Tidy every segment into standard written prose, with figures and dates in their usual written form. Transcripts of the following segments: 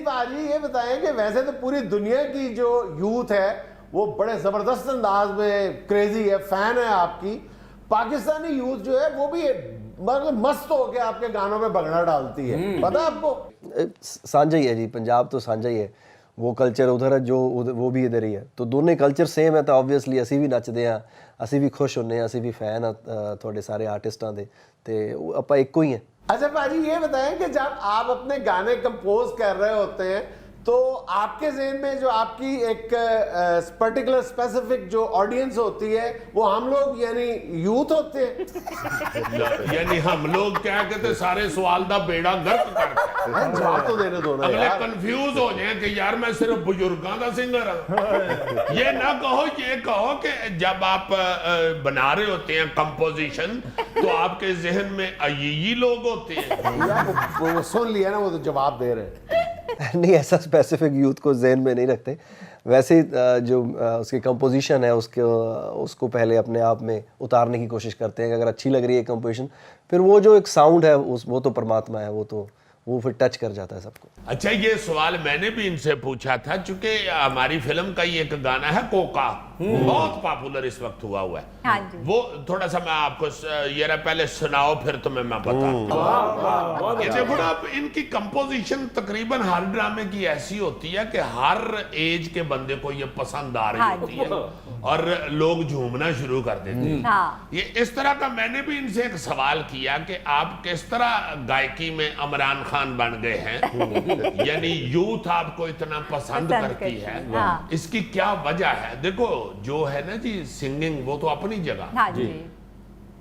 बाजी ये बताएं कि वैसे तो पूरी दुनिया की जो यूथ है वो बड़े जबरदस्त अंदाज में क्रेजी है, फैन है आपकी। पाकिस्तानी यूथ जो है वो भी मतलब मस्त होके आपके गानों में भंगड़ा डालती है, पता आपको? साझा ही है जी, पंजाब तो साझा ही है, वो कल्चर उधर है जो वो भी इधर ही है, तो दोनों कल्चर सेम है, तो ऑबवियसली ਅਸੀਂ ਵੀ ਨੱਚਦੇ ਆ, ਅਸੀਂ ਵੀ ਖੁਸ਼ ਹੁੰਨੇ ਆ, ਅਸੀਂ ਵੀ ਫੈਨ ਆ ਤੁਹਾਡੇ ਸਾਰੇ ਆਰਟਿਸਟਾਂ ਦੇ, ਤੇ ਆਪਾਂ ਇੱਕੋ ਹੀ ਹੈ। अच्छा भाजी ये बताएं कि जब आप अपने गाने कंपोज कर रहे होते हैं तो आपके ज़हन में जो आपकी एक पर्टिकुलर स्पेसिफिक जो ऑडियंस होती है वो हम लोग यानी यूथ होते हैं? यानी हम लोग क्या कहते सारे सवाल दा बेड़ा गर्क करते हैं। जवाब तो देने दो ना अगले यार। कंफ्यूज हो जाए कि यार मैं सिर्फ बुजुर्गों का सिंगर हूं। ये ना कहो, ये कहो कि जब आप बना रहे होते हैं कंपोजिशन तो आपके जहन में अय्यी लोग होते हैं। यार वो सुन लिया ना, वो तो जवाब दे रहे हैं। नहीं, ऐसा स्पेसिफिक यूथ को जहन में नहीं रखते, वैसे जो उसकी कंपोजिशन है उसको पहले अपने आप में उतारने की कोशिश करते हैं कि अगर अच्छी लग रही है कंपोजिशन, फिर वो जो एक साउंड है वो तो परमात्मा है, वो फिर टच कर जाता है सबको। अच्छा, ये सवाल मैंने भी इनसे पूछा था, चूंकि हमारी फिल्म का ही एक गाना है कोका, बहुत पॉपुलर इस वक्त हुआ है। हाँ जी। वो थोड़ा सा मैं आपको ये पहले सुनाओ फिर तुम्हें मैं बताता हूँ। ये देखो ना, इनकी कंपोजिशन तकरीबन हर ड्रामे की ऐसी होती है कि हर एज के बंदे को ये पसंद आ रही होती है और लोग झूमना शुरू कर देते हैं। हाँ। ये इस तरह का मैंने भी इनसे एक सवाल किया कि आप किस तरह गायकी में इमरान खान बन गए हैं, यानी यूथ आपको इतना पसंद करती है, हाँ। इसकी क्या वजह है? देखो जो है ना जी, सिंगिंग वो तो अपनी जगह। हाँ जी।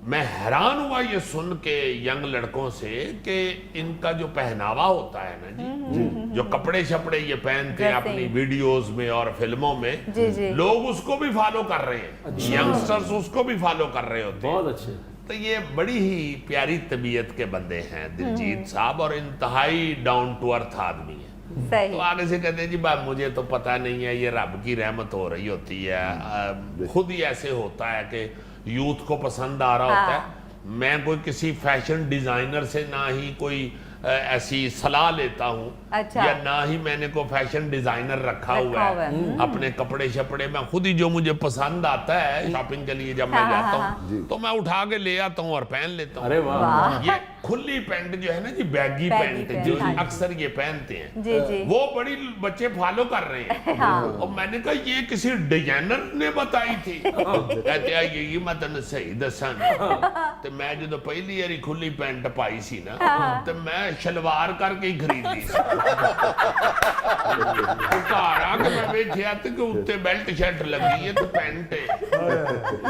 मैं हैरान हुआ ये सुन के यंग लड़कों से कि इनका जो पहनावा होता है ना जी, जो कपड़े शपड़े ये पहनते हैं अपनी वीडियोस में और फिल्मों में, जी। लोग उसको भी फॉलो कर रहे हैं। यंगस्टर्स उसको भी फॉलो कर रहे होते हैं। बहुत अच्छे। तो ये बड़ी ही प्यारी तबीयत के बंदे हैं दिलजीत साहब, और इंतहाई डाउन टू अर्थ आदमी है। सही। तो आगे से कहते हैं जी बात मुझे तो पता नहीं है, ये रब की रहमत हो रही होती है, खुद ही ऐसे होता है कि यूथ को पसंद आ रहा होता है। मैं कोई किसी फैशन डिजाइनर से ना ही कोई ऐसी सलाह लेता हूँ, अच्छा। या ना ही मैंने को फैशन डिजाइनर रखा हुआ है। अपने कपड़े शपड़े मैं खुद ही जो मुझे पसंद आता है शॉपिंग के लिए जब मैं जाता हूँ तो मैं उठा के ले आता हूँ और पहन लेता हूँ। अरे वाह। ये खुली पैंट जो है ना जी, बैगी पैंट जो अक्सर ये पहनते हैं, जी। वो बड़ी बच्चे फॉलो कर रहे हैं। और मैंने कहा ये किसी डिजाइनर ने बताई थी? कहते हैं ये मैं तेन सही दसा तो मैं जो पहली बारी खुली पैंट पाई सी ना, तो मैं शलवार करके ही खरीदी घर आके मैं बैठा तो उत्ते बेल्ट शर्ट लगी है तो पैंट है,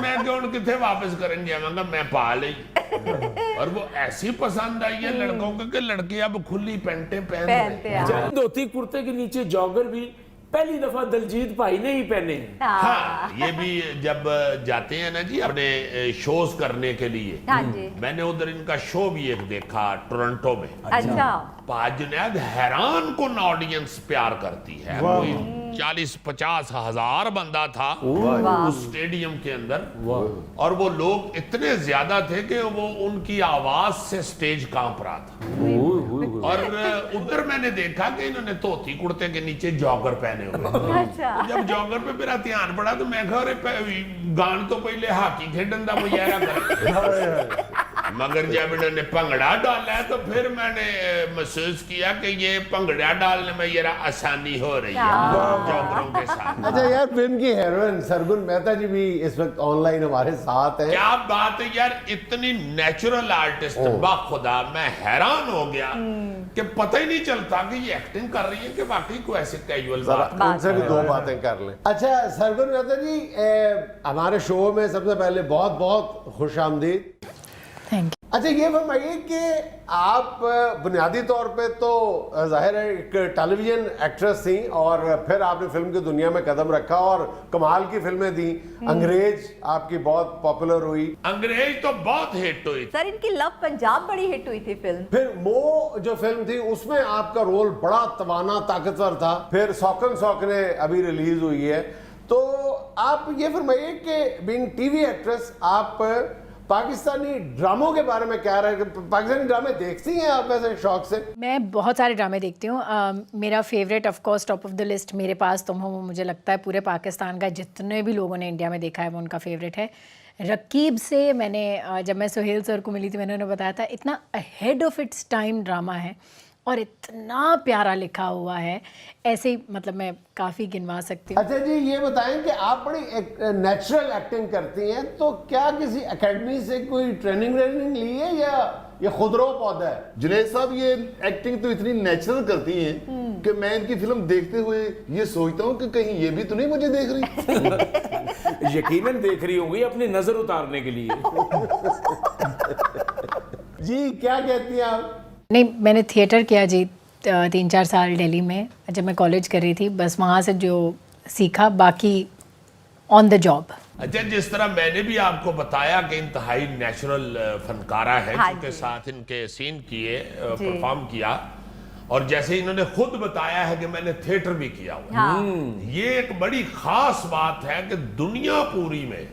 मैं क्यों कितने वापस करन जावांगा, मैं पा ली। और वो ऐसी पसंद आई है लड़कों को कि लड़के अब खुली पैंटें पहनते हैं। धोती कुर्ते के नीचे जॉगर भी पहली दफा दिलजीत भाई ने ही पहने हैं। हाँ, ये भी जब जाते हैं ना जी अपने शोज करने के लिए, हाँ जी। मैंने उधर इनका शो भी एक देखा टोरंटो में। अच्छा। जुनैद हैरान कौन ऑडियंस प्यार करती है, कोई 40-50 हजार बंदा था उस स्टेडियम के अंदर, और वो लोग इतने ज्यादा थे कि वो उनकी आवाज से स्टेज कांप रहा था। और उधर मैंने देखा कि इन्होंने धोती कुर्ते के नीचे जॉगर पहने हुए। अच्छा। जब जॉगर पे मेरा ध्यान पड़ा तो मैं कहा गान तो पहले हाकी खेडन का मुजाहरा कर, मगर जब इन्होंने भंगड़ा डाला है तो फिर मैंने महसूस किया कि ये भंगड़ा डालने में जरा आसानी हो रही है जॉगरों के साथ। अच्छा यार, फिल्म की हीरोइन सरगुन मेहता जी भी इस वक्त ऑनलाइन हमारे साथ है। क्या बात है यार, इतनी नेचुरल आर्टिस्ट, बाखुदा मैं हैरान हो गया कि पता ही नहीं चलता कि ये एक्टिंग कर रही है कि वाकई को ऐसे कैजुअल बात। उनसे भी दो बातें कर लें। अच्छा सरगुन मेहता जी, हमारे शो में सबसे पहले बहुत बहुत खुश आमदीद। Thank you. अच्छा ये फरमाइए कि आप बुनियादी तौर पे तो जाहिर है एक टेलीविजन एक्ट्रेस थी और फिर आपने फिल्म की दुनिया में कदम रखा और कमाल की फिल्में दी। अंग्रेज आपकी बहुत पॉपुलर हुई। अंग्रेज तो बहुत हिट हुई। सर इनकी लव पंजाब बड़ी हिट हुई थी फिल्म। फिर मो जो फिल्म थी उसमें आपका रोल बड़ा तवाना ताकतवर था। फिर सौकन सौकने अभी रिलीज हुई है। तो आप ये फरमाइए कि बीइंग टीवी एक्ट्रेस आप पाकिस्तानी ड्रामों के बारे में क्या रहे? पाकिस्तानी ड्रामे देखती हैं आप वैसे शौक से? मैं बहुत सारे ड्रामे देखती हूँ। मेरा favourite of course top of the list मेरे पास तुम हो, वो मुझे लगता है पूरे पाकिस्तान का जितने भी लोगों ने इंडिया में देखा है वो उनका फेवरेट है। रकीब से मैंने जब मैं सुहेल सर को मिली थी मैंने उन्हें बताया था, इतना ahead of its time drama है और इतना प्यारा लिखा हुआ है। ऐसे ही मतलब मैं काफ़ी गिनवा सकती हूँ। अच्छा जी, ये बताएं कि आप बड़ी नेचुरल एक्टिंग करती हैं, तो क्या किसी एकेडमी से कोई ट्रेनिंग ली है या ये खुदरो पौधा है? जुनैद साहब, ये एक्टिंग तो इतनी नेचुरल करती हैं कि मैं इनकी फिल्म देखते हुए ये सोचता हूँ कि कहीं ये भी तो नहीं मुझे देख रही। यकीनन देख रही होंगी अपनी नजर उतारने के लिए। जी क्या कहती हैं आप? नहीं, मैंने थिएटर किया जी 3-4 साल दिल्ली में जब मैं कॉलेज कर रही थी। बस वहाँ से जो सीखा, बाकी ऑन द जॉब। अच्छा, जिस तरह मैंने भी आपको बताया कि इंतहाई नेचुरल फनकारा है, हाँ जिनके जी। साथ इनके सीन किए, जी। परफॉर्म किया, और जैसे इन्होंने खुद बताया है कि मैंने थिएटर भी किया हुआ। हाँ। ये एक बड़ी खास बात है कि दुनिया पूरी में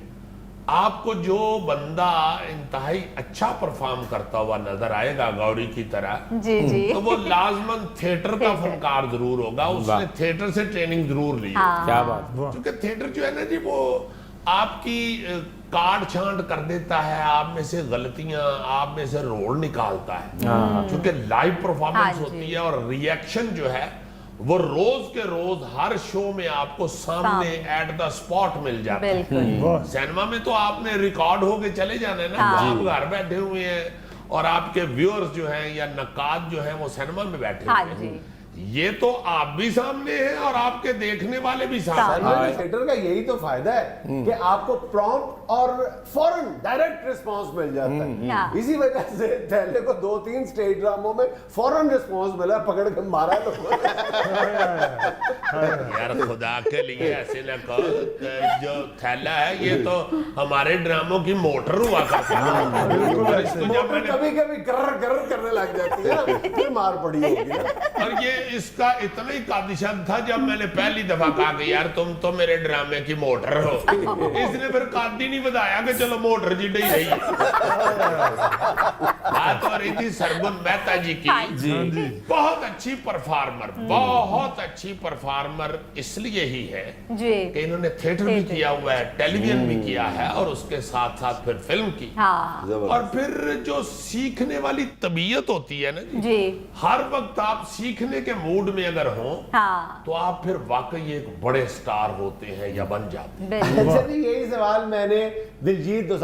आपको जो बंदा इंतहाई अच्छा परफॉर्म करता हुआ नजर आएगा गौरी की तरह, जी जी। तो वो लाजमन थिएटर का फनकार जरूर होगा, उसने थिएटर से ट्रेनिंग जरूर ली है। हाँ। क्या बात। क्योंकि थिएटर जो है ना जी, वो आपकी काट छांट कर देता है, आप में से गलतियां, आप में से रोल निकालता है। क्योंकि लाइव हाँ परफॉर्मेंस जी। होती है और रिएक्शन जो है वो रोज के रोज हर शो में आपको सामने एट द स्पॉट मिल जाता है। बिल्कुल। सिनेमा में तो आपने रिकॉर्ड होके चले जाना है ना, हाँ। आप घर बैठे हुए हैं और आपके व्यूअर्स जो हैं या नकाद जो हैं वो सिनेमा में बैठे हाँ हुए जी। हैं। ये तो आप भी सामने हैं और आपके देखने वाले भी सामने हैं। थिएटर का यही तो फायदा है कि आपको प्रॉम्प्ट और फौरन डायरेक्ट रिस्पांस मिल जाता है। हाँ। इसी वजह से थैले को 2-3 स्टेज ड्रामों में फौरन रिस्पांस मिला, पकड़ के मारा लोगों ने। यार खुदा के लिए ऐसे न कहो, जो थैला है ये तो हमारे ड्रामों की मोटर हुआ करता है। और इसको जब मैंने कभी कभी गर्र गर्र करने लग जाती है ना, फिर मार पड़ी होगी ना। और ये इसका इतना ही कादिशात था जब मैंने पहली दफा कहा कि यार तुम तो मेरे ड्रामे की मोटर हो, इसने फिर कादी नहीं बताया कि चलो मोटर जी नहीं रही। बात हो रही थी सरगुन मेहता जी की। जी। बहुत अच्छी परफॉर्मर, बहुत अच्छी परफॉर्मर इसलिए ही है जी। कि इन्होंने थिएटर भी किया हुआ है, टेलीविजन भी किया है और उसके साथ साथ फिर फिल्म की। हाँ। और फिर जो सीखने वाली तबीयत होती है ना जी। हर वक्त आप सीखने के मूड में अगर हो हाँ। तो आप फिर वाकई एक बड़े स्टार होते हैं या बन जाते हैं। बिल्कुल। अच्छा जी, यही सवाल मैंने दिलजीत दोसांझ